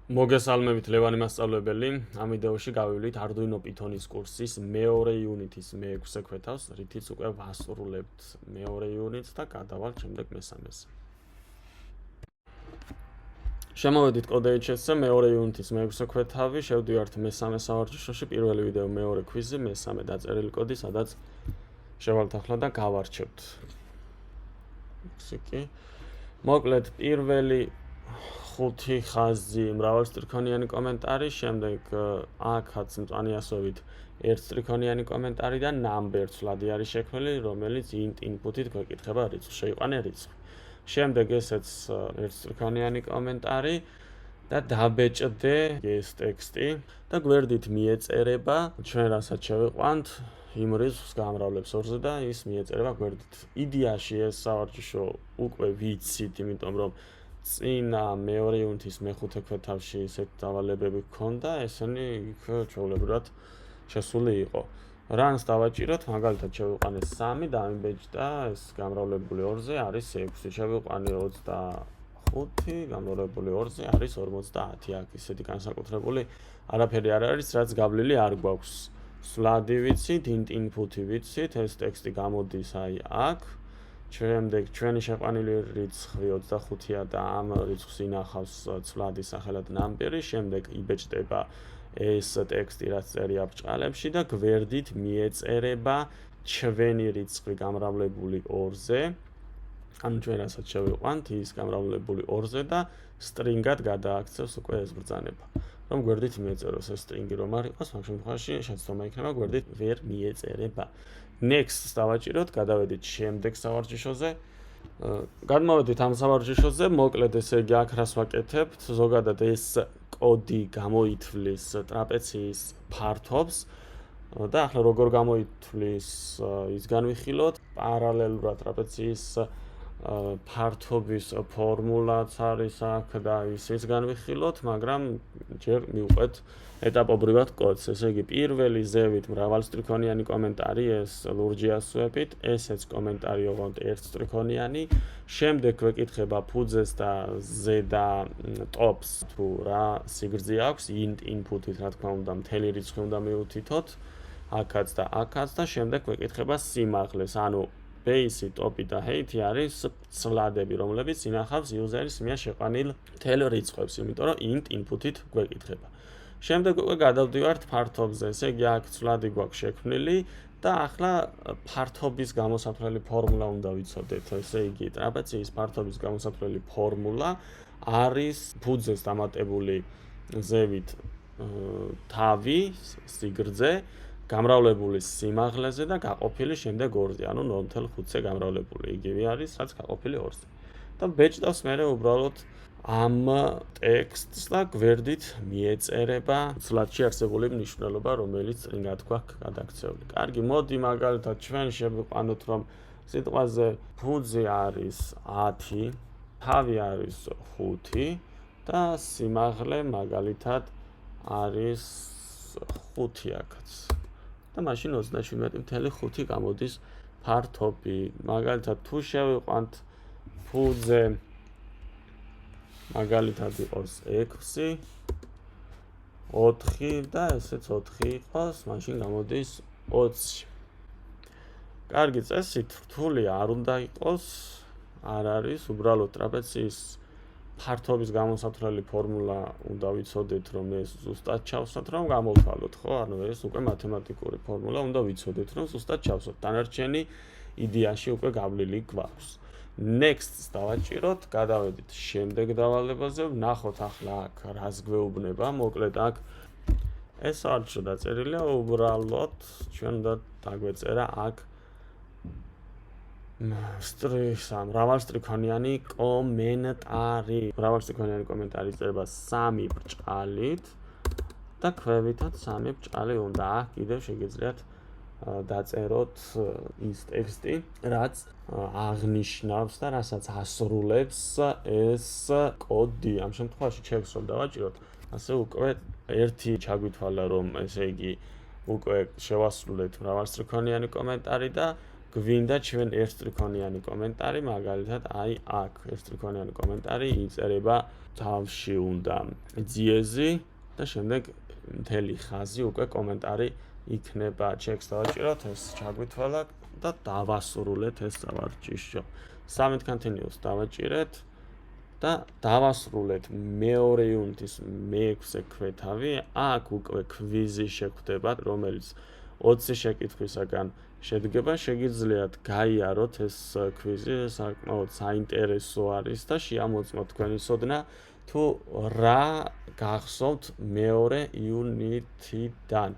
მოგესალმებით ლევანი მასწავლებელი. ამ ვიდეოში გავივლით Arduino Python-ის კურსის მეორე იუნიტის მე-6 ქვეთავს, რითიც უკვე ვასრულებთ მეორე იუნიტს და გადავალთ შემდეგ მესამეს. შემოვედით კოდეიჩესზე მეორე იუნიტის მე-6 ქვეთავი, შევდივართ მესამე სავარჯიშოში, პირველი ვიდეო მეორე კვიზი, მესამე დაწერილი კოდი, სადაც შევალთ ახლა და გავარჩევთ. ისე მოკლედ პირველი 5 ხაზი მრავალსტრიქონიანი კომენტარი, შემდეგ აქაც მწვანე ასოებით ერთსტრიქონიანი კომენტარი და number ცვლადი არის შექმნილი, რომელიც int input-ით გვეკითხება რიცხვს, შეიყვანე რიცხვი. შემდეგ ესეც ერთსტრიქონიანი კომენტარი და დაბეჭდე ეს ტექსტი და გვერდით მიეწერება ჩვენ რასაც შევიყვანთ იმ რიცხვს გამრავლებს 2-ზე და ის მიეწერება გვერდით. იდეაში ეს სავარჯიშო უკვე ვიცით, იმიტომ რომ წინა მეორე იუნიტის მე-5 ქვეთავში ესეთ დავალებები გქონდა, ესენი იქ ჩვეულებრივად შესული იყო. რანს დავაჭიროთ, მაგალითად შევიყვანე 3 და ამიბეჭდა ეს გამრავლებული 2-ზე არის 6, შევიყვანე 25, გამრავლებული 2-ზე არის 50. აქ ისეთი განსაკუთრებული არაფერი არ არის, რაც გავლილი არ გვაქვს. სვლადი ვიცით, int input-ი ვიცით, ეს ტექსტი გამოდის აი აქ. შემდეგ ჩვენი შეყვანილი რიცხვი 25-ია და ამ რიცხვს ინახავს ცვლადი სახელად number-ი, შემდეგ იბეჭდება ეს ტექსტი, რაც წერია ბრჭყალებში და გვერდით მიეწერება ჩვენი რიცხვი გამრავლებული 2-ზე. ანუ ჩვენ რასაც შევიყვანთ, ის გამრავლებული 2-ზე და string-ად გადააქცევს უკვე ეს ბრძანება. რომ გვერდით მიეწეროს ეს string-ი რომ არ იყოს, მაგ შემთხვევაში შეცდომა იქნება გვერდით ვერ მიეწერება. Next დავაჭიროთ, გადავედით შემდეგ სავარჯიშოზე. გადმოვედით ამ სავარჯიშოზე, მოკლედ ესე იგი აქ რას ვაკეთებთ, ზოგადად ეს კოდი გამოითვლის ტრაპეციის ფართობს და ახლა როგორ გამოითვლის ის განვიხილოთ, პარალელურად ტრაპეციის ფართობის ფორმულაც არის აქ და ის განვიხილოთ, მაგრამ ჯერ მივყვეთ ეტაპობრივად კოდს. ესე იგი, პირველი ზევით მრავალსტრიქონიანი კომენტარი, ეს ლურჯი ასოებით, ესეც კომენტარი ოღონდ ერთსტრიქონიანი. შემდეგ გვეკითხება ფუძეს და ზედა ტოპს თუ რა სიგრძე აქვს, int input-ით, რა თქმა უნდა, მთელი რიცხვი უნდა მივუთითოთ, აქაც და აქაც და შემდეგ გვეკითხება სიმაღლეს, ანუ base-ი, ტოპი და height-ი არის ცვლადები, რომლებიც ინახავს user-ის მიერ შეყვანილ მთელ რიცხვებს, იმიტომ რომ int input-ით გვეკითხება. შემდეგ უკვე გადავდივართ ფართობზე, ესე იგი აქ ცვლადი გვაქვს შექმნილი და ახლა ფართობის გამოსათვლელი ფორმულა უნდა ვიცოდეთ. ესე იგი ტრაპეციის ფართობის გამოსათვლელი ფორმულა არის ფუძეს დამატებული ზევით თავი, სიგრძე, გამრავლებული სიმაღლეზე და გაყოფილი შემდეგ 2-ზე, ანუ 0.5-ზე გამრავლებული. იგივე არის, რაც გაყოფილი 2-ზე. და ბეჭდავს მერე უბრალოდ ამ ტექსტს და გვერდით მიეწერება ცვლადში არსებული მნიშვნელობა, რომელიც string-ად გვაქვს გადაქცეული. კარგი, მოდი მაგალითად ჩვენ შევიყვანოთ, რომ სიტყვაზე ფუძე არის 10, თავი არის 5 და სიმაღლე მაგალითად არის 5 აქაც. და მაშინ 27.5 გამოდის ფართობი. მაგალითად თუ შევიყვანთ ფუძე მაგალითად იყოს 6, 4 და ესეც 4 იყოს, მაშინ გამოდის 20. კარგი, წესით რთული არ უნდა იყოს, არ არის, უბრალოდ ტრაპეციის ფართობის გამოსათვლელი ფორმულა უნდა ვიცოდეთ, რომ ეს ზუსტად ჩავსვათ, რომ გამოვთვალოთ, ხო? ანუ ეს უკვე მათემატიკური ფორმულა უნდა ვიცოდეთ, რომ ზუსტად ჩავსვათ. დანარჩენი იდეაში უკვე გავლილი გვაქვს. Next-ს დავაჭიროთ, გადავედით შემდეგ დავალებაზე, ვნახოთ ახლა აქ რას გვეუბნება, მოკლედ აქ ეს სავარჯიშო დაწერილია, უბრალოდ ჩვენ უნდა დაგვეწერა აქ მრავალსტრიქონიანი კომენტარი. მრავალსტრიქონიანი კომენტარი წერება 3 ბრჭყალით და ქვევითაც 3 ბრჭყალი უნდა. აქ კიდევ შეგიძლიათ დაწეროთ ის ტექსტი, რაც აღნიშნავს და რასაც ასრულებს ეს კოდი. ამ შემთხვევაში checks რომ დავაჭიროთ, ასე უკვე ერთი ჩაგვითვალა, რომ ესე იგი უკვე შევასრულეთ მრავალსტრიქონიანი კომენტარი და გვინდა ჩვენ ერთსტრიქონიანი კომენტარი, მაგალითად, აი აქ ერთსტრიქონიანი კომენტარი იწერება თავში უნდა ძიეზი და შემდეგ მთელი ხაზი უკვე კომენტარი იქნება. ჩეკს დავაჭიროთ, ეს ჩაგვითვალა და დავასრულეთ ეს სავარჯიშო. Summit continuous დავაჭირეთ და დავასრულეთ მეორე იუნიტის მე-6 ქვეთავი. აქ უკვე კვიზი შეგვდება, რომელიც 20 შეკითხვისაგან შედგება. შეგიძლიათ გაიაროთ ეს კვიზი, საკმაოდ საინტერესო არის და შეამოწმოთ თქვენი ცოდნა თუ რა გახსოვთ მეორე იუნიტიდან.